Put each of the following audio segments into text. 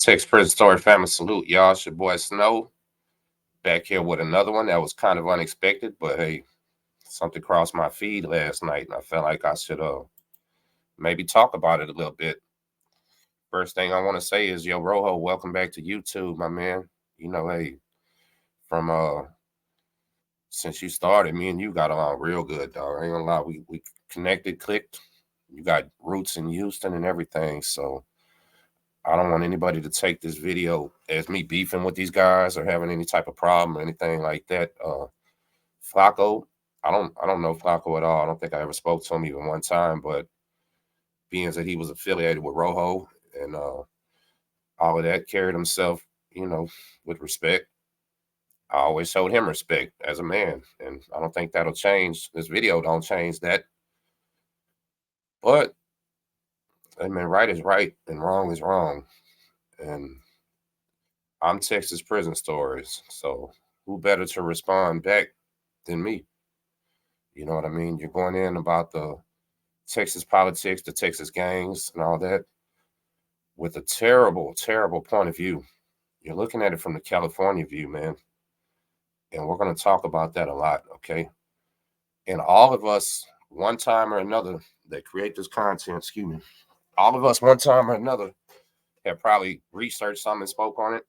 Text Prison Story family salute, y'all. It's your boy Snow back here with another one that was kind of unexpected, but hey, something crossed my feed last night and I felt like I should maybe talk about it a little bit. First thing I want to say is, yo, Rojo, welcome back to YouTube, my man. You know, hey, from since you started, me and you got along real good, dog. I ain't gonna lie, we connected, clicked. You got roots in Houston and everything, so I don't want anybody to take this video as me beefing with these guys or having any type of problem or anything like that. Flacco, I don't know Flacco at all. I don't think I ever spoke to him even one time, but being that he was affiliated with Rojo and all of that, carried himself, you know, with respect. I always showed him respect as a man, and I don't think that'll change. This video don't change that. But I mean, right is right and wrong is wrong. And I'm Texas Prison Stories, so who better to respond back than me? You know what I mean? You're going in about the Texas politics, the Texas gangs, and all that with a terrible, terrible point of view. You're looking at it from the California view, man. And we're going to talk about that a lot, okay? And all of us, one time or another, that create this content, excuse me, all of us, one time or another, have probably researched something and spoke on it,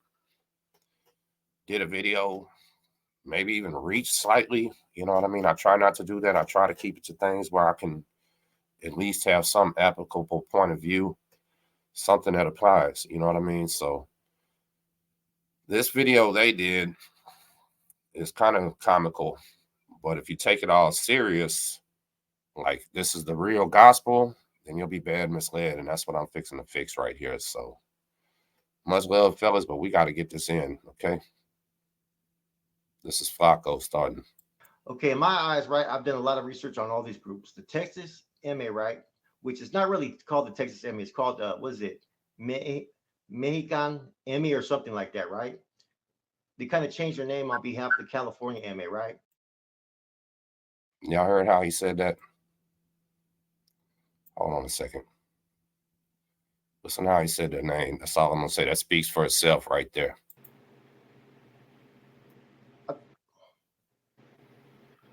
did a video, maybe even reached slightly. You know what I mean? I try not to do that. I try to keep it to things where I can at least have some applicable point of view, something that applies. You know what I mean? So this video they did is kind of comical, but if you take it all serious, like this is the real gospel, then you'll be bad misled. And that's what I'm fixing to fix right here. So much love, fellas, but we got to get this in, okay? This is Flacco starting. Okay, in my eyes, right, I've done a lot of research on all these groups. The Texas MA, right, which is not really called the Texas MA, it's called, what is it, Mexican MA or something like that, right? They kind of changed their name on behalf of the California MA, right? Y'all heard how he said that? Hold on a second. Listen how he said their name. That's all I'm going to say. That speaks for itself right there. I'm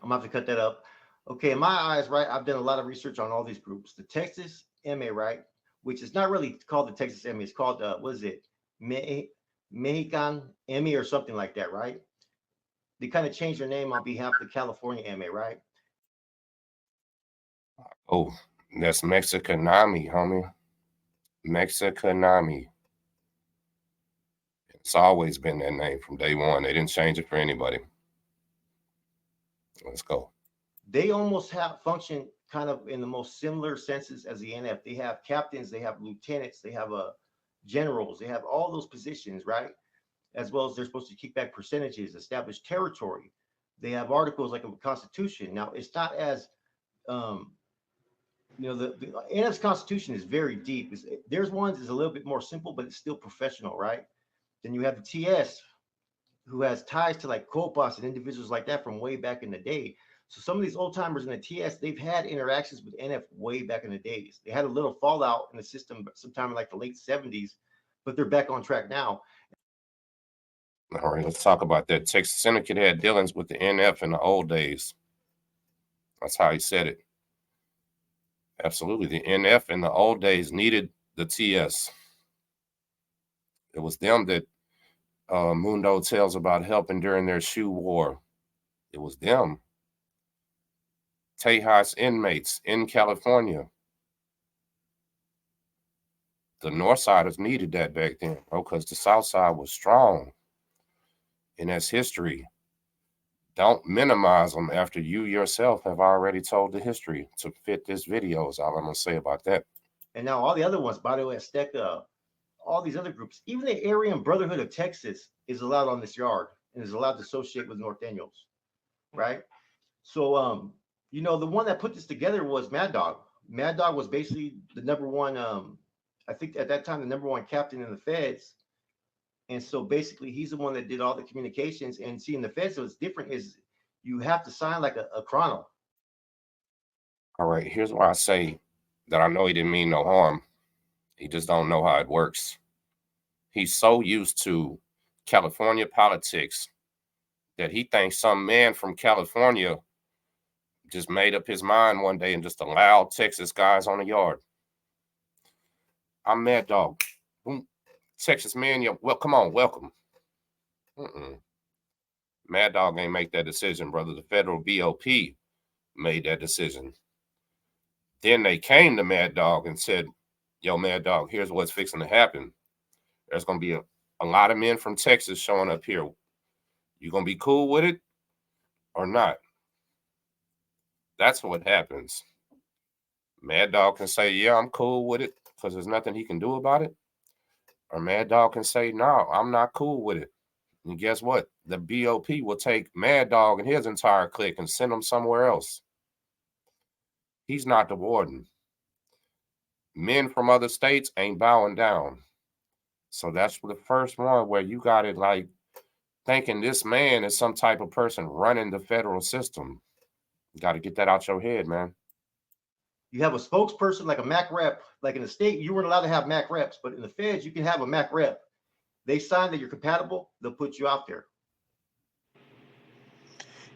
gonna have to cut that up. Okay, in my eyes, right, I've done a lot of research on all these groups. The Texas MA, right, which is not really called the Texas MA, it's called, what is it, Mexican MA or something like that, right? They kind of changed their name on behalf of the California MA, right? Oh, that's Mexicanami, homie. Mexicanami. It's always been that name from day one. They didn't change it for anybody. Let's go. They almost have function kind of in the most similar senses as the NF. They have captains, they have lieutenants, they have generals, they have all those positions, right? As well as they're supposed to kick back percentages, establish territory. They have articles like a constitution. Now it's not as um, the NF's constitution is very deep. There's ones is a little bit more simple, but it's still professional, right? Then you have the TS, who has ties to like Copas and individuals like that from way back in the day. So some of these old timers in the TS, they've had interactions with NF way back in the days. They had a little fallout in the system sometime in like the late 70s, but they're back on track now. All right, let's talk about that. Texas Syndicate had dealings with the NF in the old days. That's how he said it. Absolutely. The NF in the old days needed the TS. It was them that Mundo tells about helping during their shoe war. It was them. Tejas inmates in California. The North Siders needed that back then, bro, because the South Side was strong. And that's history. Don't minimize them after you yourself have already told the history to fit this video, is all I'm going to say about that. And now all the other ones, by the way, Azteca, all these other groups, even the Aryan Brotherhood of Texas is allowed on this yard and is allowed to associate with North Daniels, right? So, the one that put this together was Mad Dog. Mad Dog was basically the number one, I think at that time, the number one captain in the feds. And so basically, he's the one that did all the communications. And seeing the feds, so it's different is you have to sign like a chrono. All right, here's why I say that I know he didn't mean no harm. He just don't know how it works. He's so used to California politics that he thinks some man from California just made up his mind one day and just allowed Texas guys on the yard. I'm Mad Dog. Boom. Texas man, well, come on, welcome. Mm-mm. Mad Dog ain't make that decision, brother. The federal BOP made that decision. Then they came to Mad Dog and said, yo, Mad Dog, here's what's fixing to happen. There's going to be a lot of men from Texas showing up here. You going to be cool with it or not? That's what happens. Mad Dog can say, yeah, I'm cool with it because there's nothing he can do about it. Or Mad Dog can say, no, I'm not cool with it. And guess what? The BOP will take Mad Dog and his entire clique and send them somewhere else. He's not the warden. Men from other states ain't bowing down. So that's the first one where you got it like thinking this man is some type of person running the federal system. You got to get that out your head, man. You have a spokesperson like a MAC rep. Like in the state, you weren't allowed to have MAC reps, but in the feds, you can have a MAC rep. They sign that you're compatible, they'll put you out there.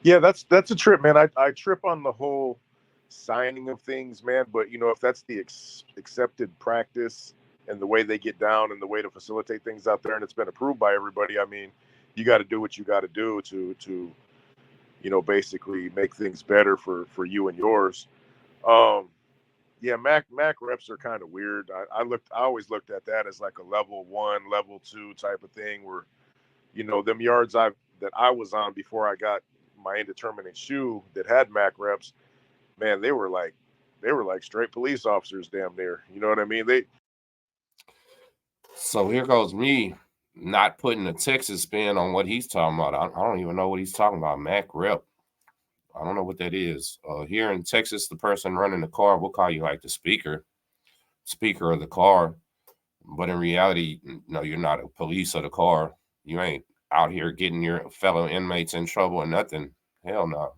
Yeah, that's a trip, man. I trip on the whole signing of things, man. But if that's the accepted practice and the way they get down and the way to facilitate things out there, and it's been approved by everybody, I mean, you got to do what you got to do to basically make things better for you and yours. Yeah, Mac reps are kind of weird. I always looked at that as like a level 1, level 2 type of thing where, them yards that I was on before I got my indeterminate shoe that had Mac reps, man, they were like straight police officers damn near. You know what I mean? So here goes me not putting a Texas spin on what he's talking about. I don't even know what he's talking about. Mac rep. I don't know what that is. Here in Texas, the person running the car, we'll call you like the speaker of the car. But in reality, no, you're not a police of the car. You ain't out here getting your fellow inmates in trouble or nothing. Hell no.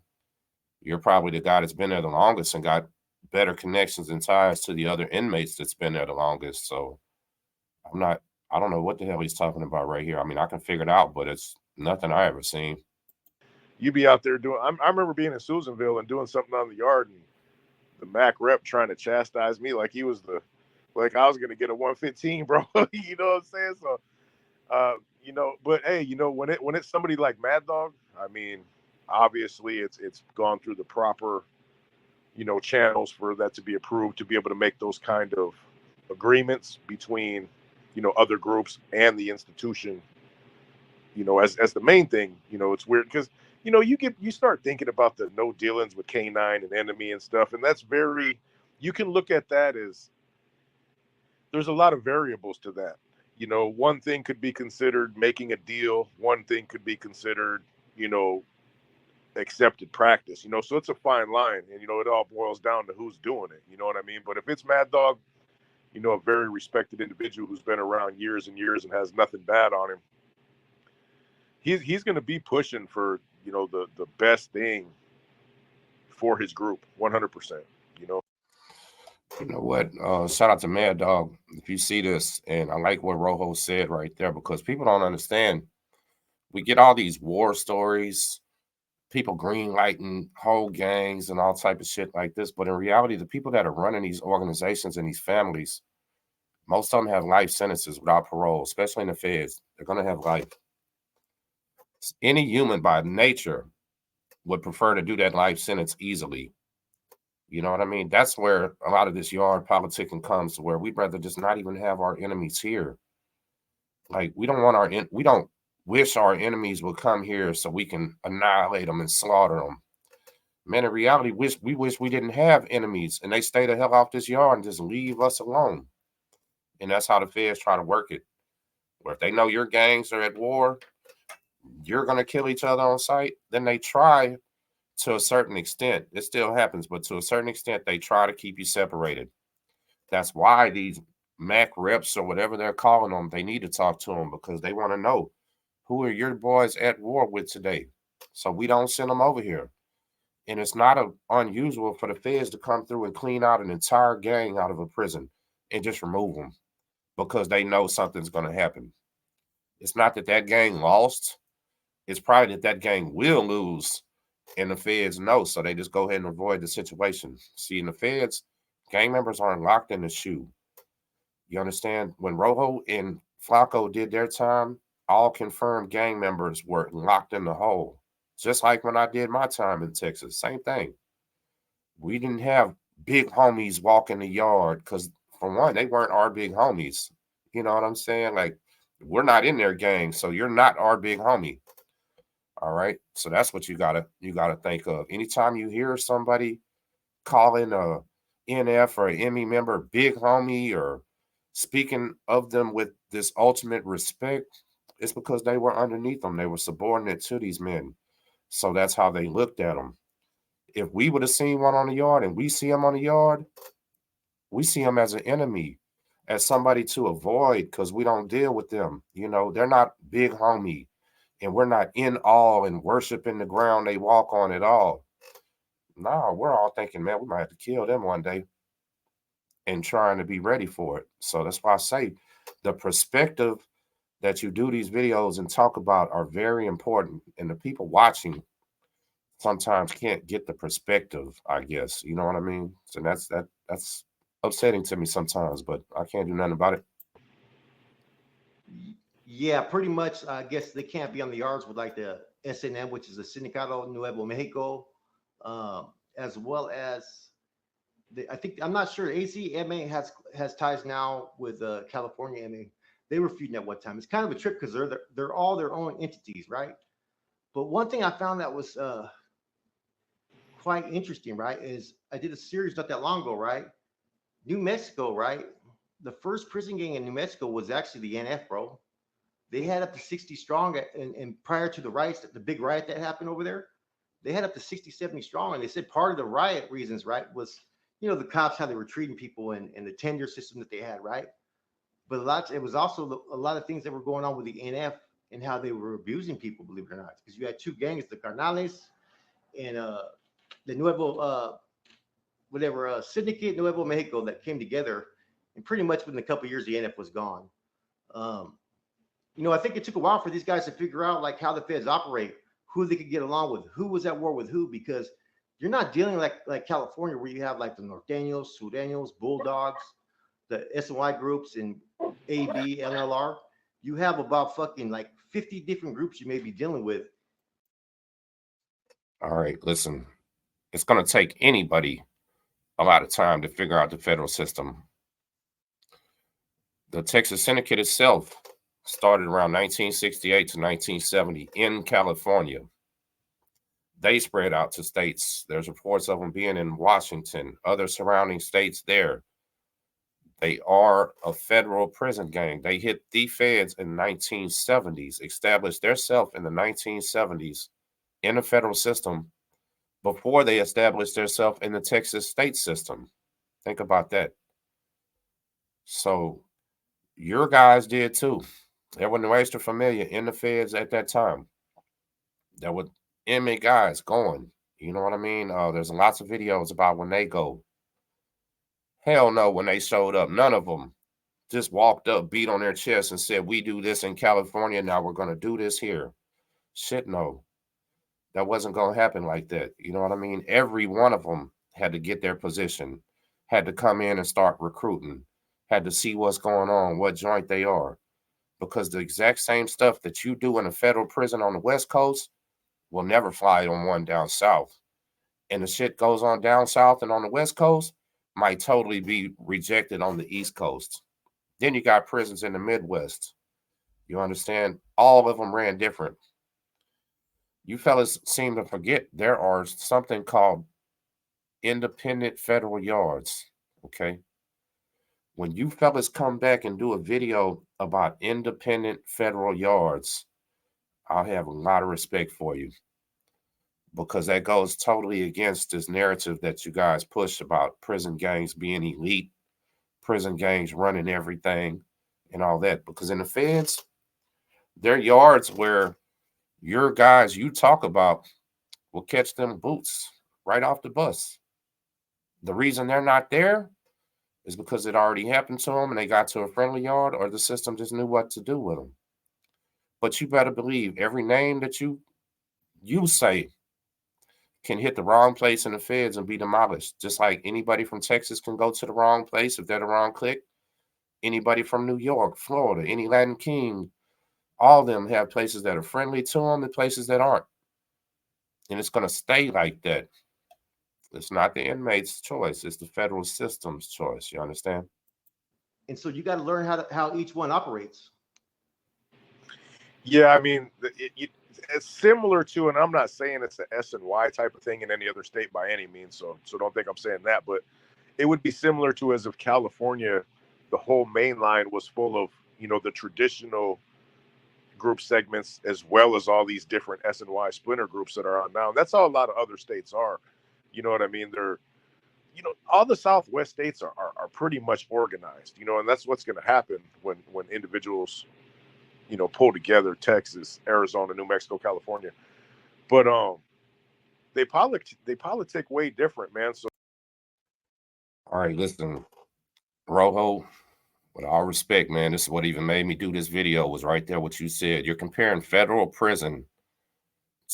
You're probably the guy that's been there the longest and got better connections and ties to the other inmates that's been there the longest. So I don't know what the hell he's talking about right here. I mean, I can figure it out, but it's nothing I ever seen. You be out there doing. I remember being in Susanville and doing something on the yard, and the Mac rep trying to chastise me like he was like I was gonna get a 115, bro. You know what I'm saying? So, but hey, when it's somebody like Mad Dog, I mean, obviously it's gone through the proper, channels for that to be approved to be able to make those kind of agreements between, other groups and the institution. As the main thing, it's weird because you start thinking about the no dealings with K9 and enemy and stuff, and that's you can look at that as there's a lot of variables to that. One thing could be considered making a deal, one thing could be considered, accepted practice, so it's a fine line, and it all boils down to who's doing it, you know what I mean? But if it's Mad Dog, a very respected individual who's been around years and years and has nothing bad on him, he's going to be pushing for the best thing for his group 100%. You know what? Shout out to Mad Dog. If you see this, and I like what Rojo said right there, because people don't understand. We get all these war stories, people green lighting whole gangs and all type of shit like this, but in reality, the people that are running these organizations and these families, most of them have life sentences without parole, especially in the feds. They're gonna have life. Any human by nature would prefer to do that life sentence easily. You know what I mean? That's where a lot of this yard politicking comes to, where we'd rather just not even have our enemies here. Like we don't wish our enemies would come here so we can annihilate them and slaughter them. Man, in reality, we wish we didn't have enemies and they stay the hell off this yard and just leave us alone. And that's how the feds try to work it. Where if they know your gangs are at war, you're gonna kill each other on sight, then they try to a certain extent. It still happens, but to a certain extent, they try to keep you separated. That's why these MAC reps or whatever they're calling them, they need to talk to them because they want to know who are your boys at war with today. So we don't send them over here. And it's not unusual for the feds to come through and clean out an entire gang out of a prison and just remove them because they know something's going to happen. It's not that that gang lost. It's probably that gang will lose, and the feds know, so they just go ahead and avoid the situation. See, in the feds, gang members aren't locked in the shoe. You understand? When Rojo and Flacco did their time, all confirmed gang members were locked in the hole. Just like when I did my time in Texas, same thing. We didn't have big homies walking the yard because, for one, they weren't our big homies. You know what I'm saying? Like, we're not in their gang, so you're not our big homie. All right. So that's what you gotta think of. Anytime you hear somebody calling a NF or an ME member big homie or speaking of them with this ultimate respect, it's because they were underneath them. They were subordinate to these men. So that's how they looked at them. If we would have seen one on the yard and we see him on the yard, we see him as an enemy, as somebody to avoid because we don't deal with them. They're not big homie, and we're not in awe and worshiping the ground they walk on at all. No, we're all thinking, man, we might have to kill them one day and trying to be ready for it. So that's why I say the perspective that you do these videos and talk about are very important. And the people watching sometimes can't get the perspective, I guess. You know what I mean? So that's upsetting to me sometimes, but I can't do nothing about it. Yeah, pretty much. I guess they can't be on the yards with like the SNM, which is the Sindicato Nuevo Mexico, as well as I think I'm not sure. ACMA has ties now with California MA. They were feuding at one time. It's kind of a trip because they're all their own entities, right? But one thing I found that was quite interesting, right, is I did a series not that long ago, right? New Mexico, right? The first prison gang in New Mexico was actually the NF, bro. They had up to 60 strong, and prior to the riots, the big riot that happened over there, they had up to 60, 70 strong. And they said part of the riot reasons, right, was, the cops, how they were treating people and the tenure system that they had, right? But it was also a lot of things that were going on with the NF and how they were abusing people, believe it or not. Because you had two gangs, the Carnales and the Nuevo, Syndicate Nuevo Mexico that came together. And pretty much within a couple of years, the NF was gone. Um, I think it took a while for these guys to figure out like how the feds operate, who they could get along with, who was at war with who, because you're not dealing like California where you have like the Norteños, Sureños, Bulldogs, the SNY groups and AB, LLR. You have about fucking like 50 different groups you may be dealing with. All right, listen, it's going to take anybody a lot of time to figure out the federal system. The Texas Syndicate itself started around 1968 to 1970 in California. They spread out to states. There's reports of them being in Washington, other surrounding states there. They are a federal prison gang. They hit the feds in the 1970s, established themselves in the 1970s in the federal system before they established themselves in the Texas state system. Think about that. So your guys did too. There were extra familiar in the feds at that time. There were inmate guys going. You know what I mean? There's lots of videos about when they go. Hell no, when they showed up, none of them just walked up, beat on their chest, and said, "We do this in California. Now we're going to do this here." Shit, no. That wasn't going to happen like that. You know what I mean? Every one of them had to get their position, had to come in and start recruiting, had to see what's going on, what joint they are. Because the exact same stuff that you do in a federal prison on the West Coast will never fly on one down south. And the shit goes on down south and on the West Coast might totally be rejected on the East Coast. Then you got prisons in the Midwest. You understand? All of them ran different. You fellas seem to forget there are something called independent federal yards. Okay. When you fellas come back and do a video about independent federal yards, I'll have a lot of respect for you because that goes totally against this narrative that you guys push about prison gangs being elite, prison gangs running everything, and all that. Because in the feds, they're yards where your guys you talk about will catch them boots right off the bus. The reason they're not there is because it already happened to them and they got to a friendly yard, or the system just knew what to do with them. But you better believe every name that you say can hit the wrong place in the feds and be demolished. Just like anybody from Texas can go to the wrong place if they're the wrong clique. Anybody from New York, Florida, any Latin king, all of them have places that are friendly to them and places that aren't. And it's going to stay like that. It's not the inmate's choice. It's the federal system's choice. You understand? And so you got to learn how each one operates. Yeah, I mean, it's similar to, and I'm not saying it's the SNY type of thing in any other state by any means, so don't think I'm saying that, but it would be similar to as if California, the whole main line was full of, the traditional group segments as well as all these different SNY splinter groups that are on now. That's how a lot of other states are. You know what I mean? They're, all the Southwest states are pretty much organized, and that's what's going to happen when individuals pull together Texas, Arizona, New Mexico, California. But they politic way different, man. So all right, listen, Rojo, with all respect, man, this is what even made me do this video was right there what you said. You're comparing federal prison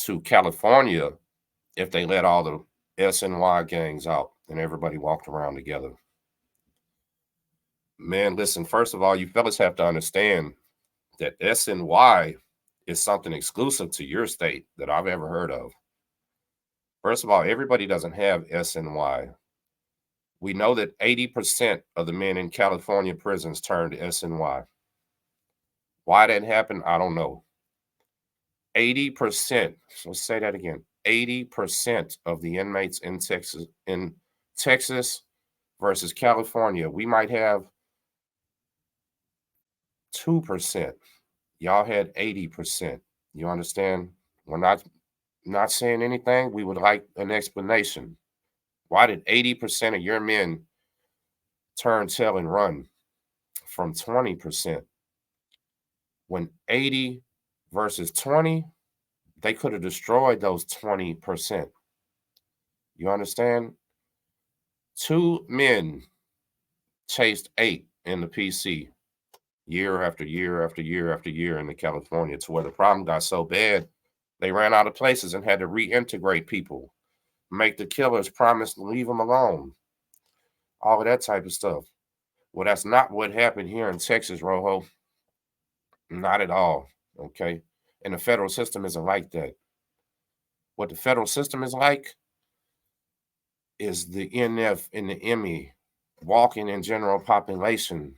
to California if they let all the SNY gangs out and everybody walked around together. Man, listen, first of all, you fellas have to understand that SNY is something exclusive to your state that I've ever heard of. First of all, everybody doesn't have SNY. We know that 80% of the men in California prisons turned SNY. Why that happened, I don't know. 80%, so let's say that again. 80% of the inmates in Texas versus California, we might have 2%. Y'all had 80%. You understand? We're not saying anything. We would like an explanation. Why did 80% of your men turn tail and run from 20%? When 80 versus 20, they could have destroyed those 20%. You understand? 2 men chased 8 in the PC year after year after year after year in the California, to where the problem got so bad they ran out of places and had to reintegrate people, make the killers promise to leave them alone, all of that type of stuff. Well, that's not what happened here in Texas, Rojo. Not at all, okay? And the federal system isn't like that. What the federal system is like is the NF and the ME walking in general population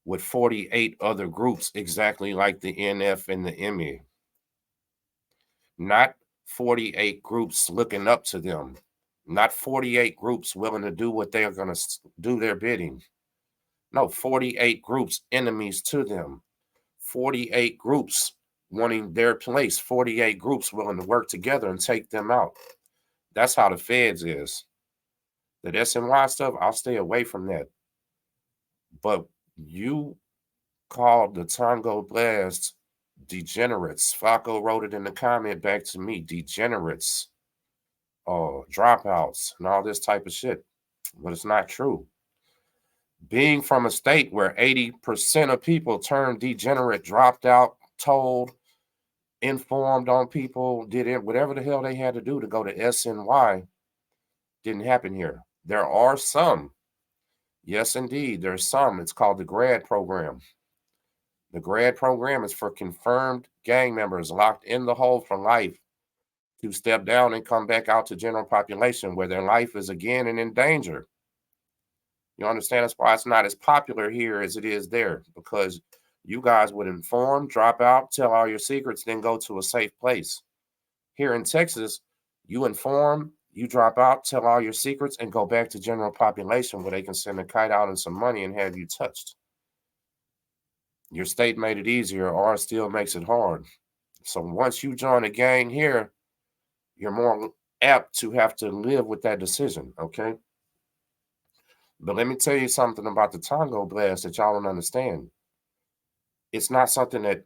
with 48 other groups exactly like the NF and the ME. Not 48 groups looking up to them. Not 48 groups willing to do what they are going to do their bidding. No, 48 groups enemies to them. 48 groups wanting their place. 48 groups willing to work together and take them out. That's how the feds is. The SNY stuff, I'll stay away from that. But you called the Tango Blast degenerates. Flacco wrote it in the comment back to me. Degenerates, dropouts, and all this type of shit. But it's not true. Being from a state where 80% of people turned degenerate, dropped out, told, informed on people, did it, whatever the hell they had to do to go to SNY, didn't happen here. There are some. Yes, indeed, there's some. It's called the grad program. The grad program is for confirmed gang members locked in the hole for life to step down and come back out to general population where their life is again and in danger. You understand? That's why it's not as popular here as it is there, because you guys would inform, drop out, tell all your secrets, then go to a safe place. Here in Texas, you inform, you drop out, tell all your secrets, and go back to general population where they can send a kite out and some money and have you touched. Your state made it easier, ours still makes it hard. So once you join a gang here, you're more apt to have to live with that decision, okay? But let me tell you something about the Tango Blast that y'all don't understand. It's not something that,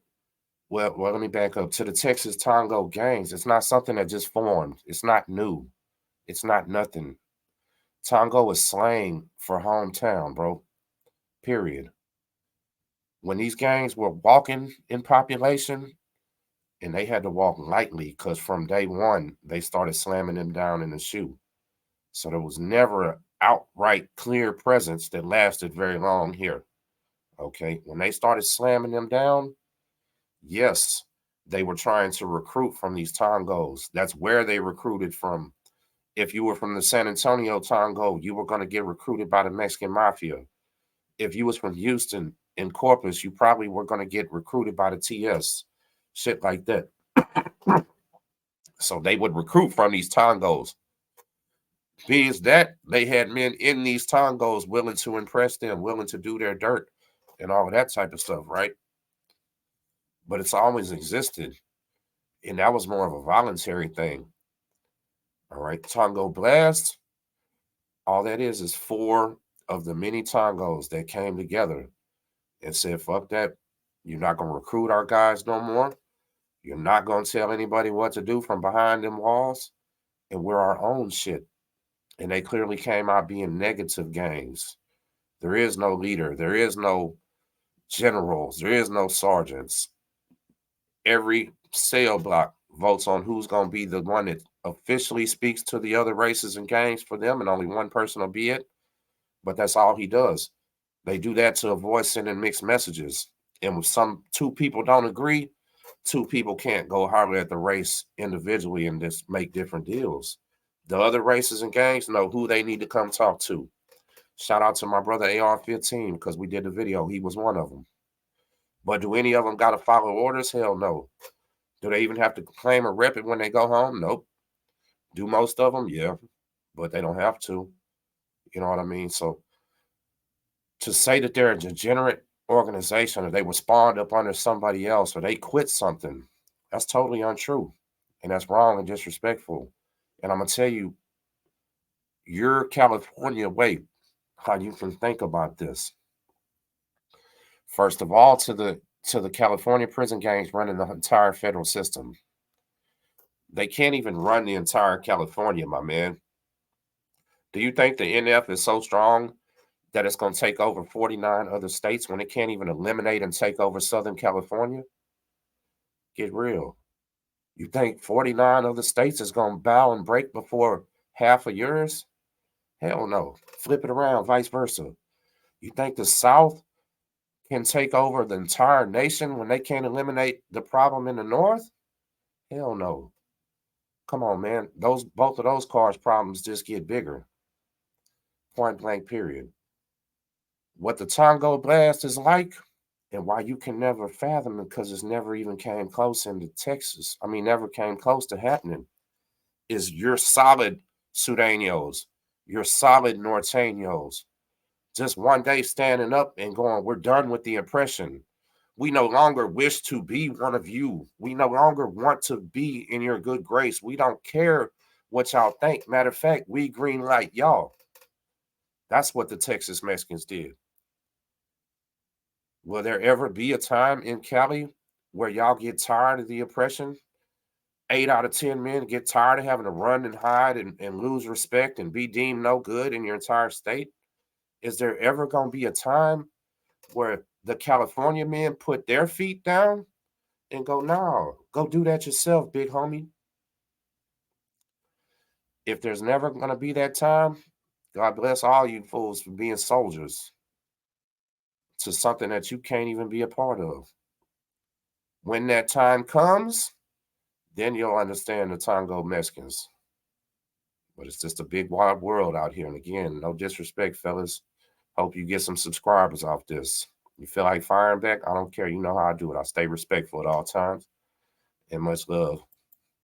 well, let me back up. To the Texas Tango gangs, it's not something that just formed. It's not new. It's not nothing. Tango is slang for hometown, bro. Period. when these gangs were walking in population, and they had to walk lightly because from day one, they started slamming them down in the shoe. So there was never an outright clear presence that lasted very long here. Okay. When they started slamming them down, yes, they were trying to recruit from these tangos. That's where they recruited from. If you were from the San Antonio Tango, you were going to get recruited by the Mexican Mafia. If you was from Houston and Corpus, you probably were going to get recruited by the TS. Shit like that. So they would recruit from these tangos. Means that they had men in these tangos willing to impress them, willing to do their dirt and all of that type of stuff, right? But it's always existed. And that was more of a voluntary thing. All right. Tango Blast, all that is 4 of the many tangos that came together and said, fuck that. You're not going to recruit our guys no more. You're not going to tell anybody what to do from behind them walls. And we're our own shit. And they clearly came out being negative gangs. There is no leader. There is no generals. There is no sergeants. Every cell block votes on who's going to be the one that officially speaks to the other races and gangs for them, and only one person will be it. But that's all he does. They do that to avoid sending mixed messages. And if 2 people don't agree, 2 people can't go holler at the race individually and just make different deals. The other races and gangs know who they need to come talk to. Shout out to my brother AR-15 because we did the video. He was one of them. But do any of them got to follow orders? Hell no. Do they even have to claim a rep it when they go home? Nope. Do most of them? Yeah. But they don't have to. You know what I mean? So to say that they're a degenerate organization or they were spawned up under somebody else or they quit something, that's totally untrue. And that's wrong and disrespectful. And I'm going to tell you, your California way, how you can think about this. First of all, to the California prison gangs running the entire federal system. They can't even run the entire California, my man. Do you think the NF is so strong that it's going to take over 49 other states when it can't even eliminate and take over Southern California? Get real. You think 49 other states is going to bow and break before half of yours? Hell no. Flip it around, vice versa. You think the South can take over the entire nation when they can't eliminate the problem in the North? Hell no. Come on, man. Both of those cars' problems just get bigger. Point blank, period. What the Tango Blast is like and why you can never fathom it because it's never even came close into Texas. I mean, never came close to happening. Is your solid Sudanos, your solid Norteños, just one day standing up and going, we're done with the oppression. We no longer wish to be one of you. We no longer want to be in your good grace. We don't care what y'all think. Matter of fact, we green light y'all. That's what the Texas Mexicans did. Will there ever be a time in Cali where y'all get tired of the oppression? 8 out of 10 men get tired of having to run and hide and lose respect and be deemed no good in your entire state? Is there ever going to be a time where the California men put their feet down and go, no, go do that yourself, big homie? If there's never going to be that time, God bless all you fools for being soldiers to something that you can't even be a part of. When that time comes, then you'll understand the Tango Mexicans. But it's just a big wide world out here. And again, no disrespect, fellas. Hope you get some subscribers off this. You feel like firing back? I don't care. You know how I do it. I stay respectful at all times. And much love.